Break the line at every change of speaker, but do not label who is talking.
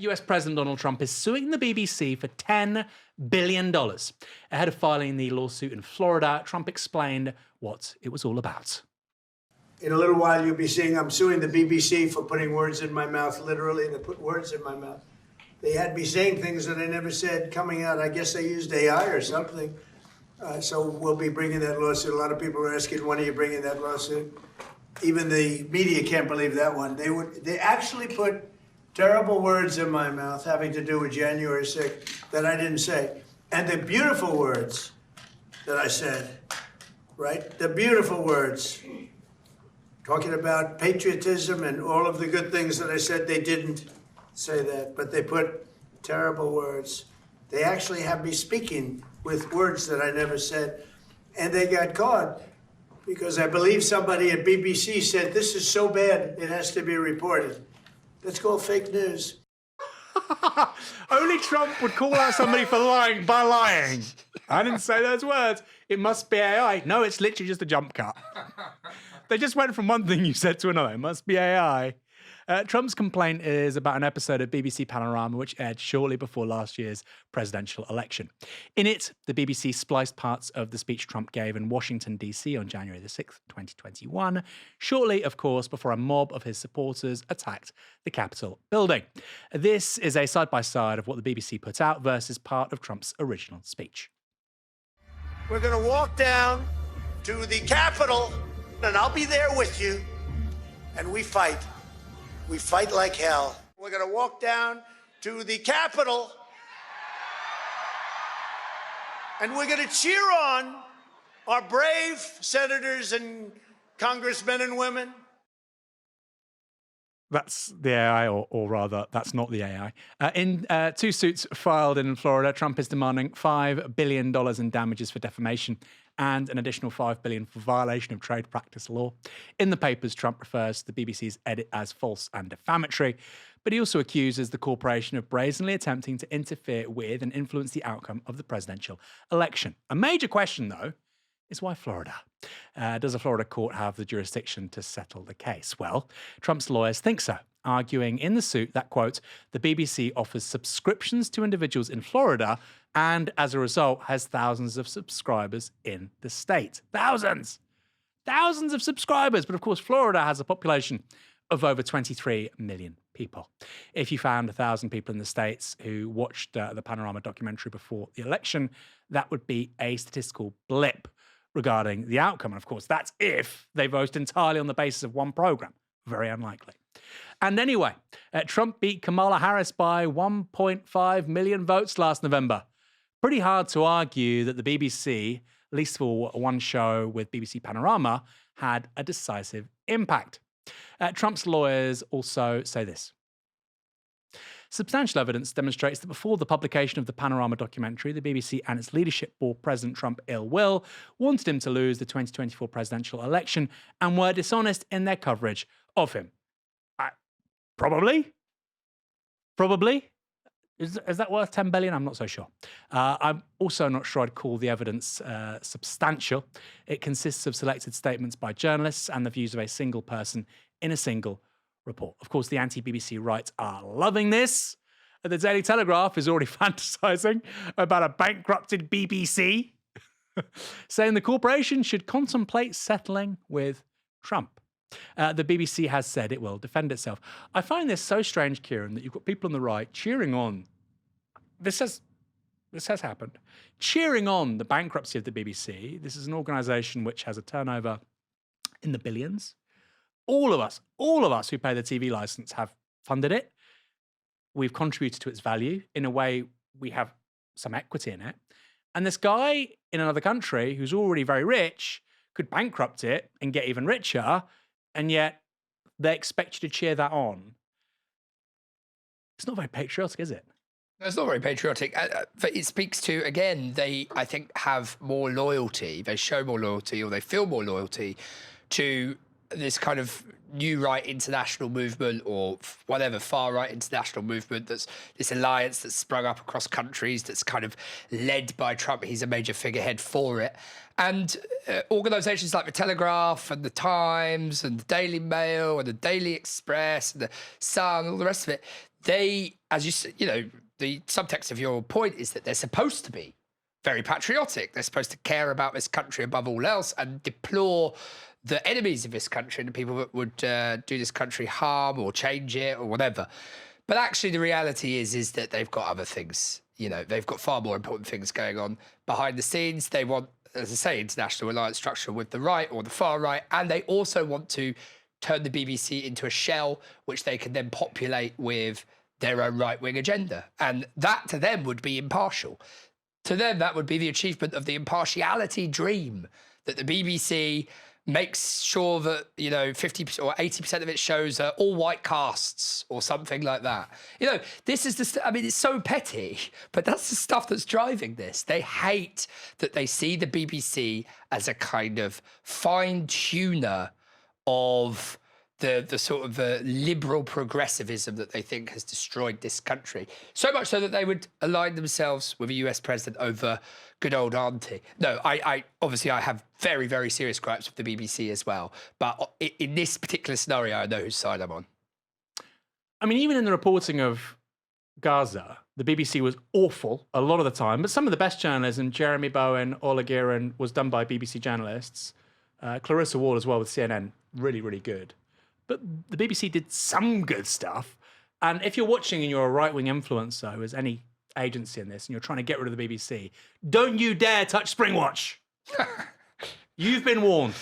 US President Donald Trump is suing the BBC for $10 billion. Ahead of filing the lawsuit in Florida, Trump explained what it was all about.
In a little while, you'll be seeing I'm suing the BBC for putting words in my mouth, literally. They put words in my mouth. They had me saying things that I never said coming out. I guess they used AI or something. So we'll be bringing that lawsuit. A lot of people are asking, when are you bringing that lawsuit? Even the media can't believe that one. They actually put terrible words in my mouth having to do with January 6th that I didn't say. And the beautiful words that I said, right? The beautiful words, talking about patriotism and all of the good things that I said, they didn't say that, but they put terrible words. They actually have me speaking with words that I never said. And they got caught because I believe somebody at BBC said, this is so bad, it has to be reported. That's called fake news.
Only Trump would call out somebody for lying by lying. I didn't say those words. It must be AI. No, it's literally just a jump cut. They just went from one thing you said to another. It must be AI. Trump's complaint is about an episode of BBC Panorama which aired shortly before last year's presidential election. In it, the BBC spliced parts of the speech Trump gave in Washington, D.C. on January the 6th, 2021, shortly, of course, before a mob of his supporters attacked the Capitol building. This is a side-by-side of what the BBC put out versus part of Trump's original speech.
We're going to walk down to the Capitol, and I'll be there with you, and we fight. We fight like hell. We're going to walk down to the Capitol, and we're going to cheer on our brave senators and congressmen and women.
That's the AI, or rather, that's not the AI. In two suits filed in Florida, Trump is demanding $5 billion in damages for defamation and an additional $5 billion for violation of trade practice law. In the papers, Trump refers to the BBC's edit as false and defamatory, but he also accuses the corporation of brazenly attempting to interfere with and influence the outcome of the presidential election. A major question, though, is why Florida? Does a Florida court have the jurisdiction to settle the case? Well, Trump's lawyers think so, arguing in the suit that, quote, the BBC offers subscriptions to individuals in Florida and, as a result, has thousands of subscribers in the state. Thousands! Thousands of subscribers! But, of course, Florida has a population of over 23 million people. If you found 1,000 people in the States who watched the Panorama documentary before the election, that would be a statistical blip regarding the outcome. And of course, that's if they vote entirely on the basis of one program. Very unlikely. And anyway, Trump beat Kamala Harris by 1.5 million votes last November. Pretty hard to argue that the BBC, at least for one show with BBC Panorama, had a decisive impact. Trump's lawyers also say this. Substantial evidence demonstrates that before the publication of the Panorama documentary, the BBC and its leadership bore President Trump ill will, wanted him to lose the 2024 presidential election, and were dishonest in their coverage of him. Probably? Is that worth $10 billion? I'm not so sure. I'm also not sure I'd call the evidence substantial. It consists of selected statements by journalists and the views of a single person in a single report. Of course, the anti-BBC right are loving this. The Daily Telegraph is already fantasizing about a bankrupted BBC, saying the corporation should contemplate settling with Trump. The BBC has said it will defend itself. I find this so strange, Kieran, that you've got people on the right cheering on. This has happened. Cheering on the bankruptcy of the BBC. This is an organisation which has a turnover in the billions. All of us who pay the TV license have funded it. We've contributed to its value. In a way, we have some equity in it. And this guy in another country who's already very rich could bankrupt it and get even richer, and yet they expect you to cheer that on. It's not very patriotic, is it?
It's not very patriotic, but it speaks to, again, they, I think, have more loyalty. They show more loyalty, or they feel more loyalty to this kind of new right international movement, or whatever, far right international movement, that's this alliance that's sprung up across countries that's kind of led by Trump. He's a major figurehead for it. And organisations like the Telegraph and the Times and the Daily Mail and the Daily Express and the Sun, all the rest of it, they, as the subtext of your point is that they're supposed to be very patriotic. They're supposed to care about this country above all else and deplore the enemies of this country and the people that would do this country harm or change it or whatever. But actually, the reality is that they've got other things. They've got far more important things going on behind the scenes. They want, as I say, international alliance structure with the right or the far right, and they also want to turn the BBC into a shell which they can then populate with their own right-wing agenda. And that to them would be impartial. To them, that would be the achievement of the impartiality dream, that the BBC makes sure that 50% or 80% of its shows are all white casts or something like that. This is it's so petty, but that's the stuff that's driving this. They hate that they see the BBC as a kind of fine tuner of the sort of liberal progressivism that they think has destroyed this country. So much so that they would align themselves with a US president over good old auntie. No, I obviously I have very, very serious gripes with the BBC as well. But in this particular scenario, I know whose side I'm on.
I mean, even in the reporting of Gaza, the BBC was awful a lot of the time, but some of the best journalism, Jeremy Bowen, Ola Giran, was done by BBC journalists. Clarissa Ward as well with CNN, really, really good. But the BBC did some good stuff. And if you're watching and you're a right-wing influencer, who has any agency in this, and you're trying to get rid of the BBC, don't you dare touch Springwatch. You've been warned.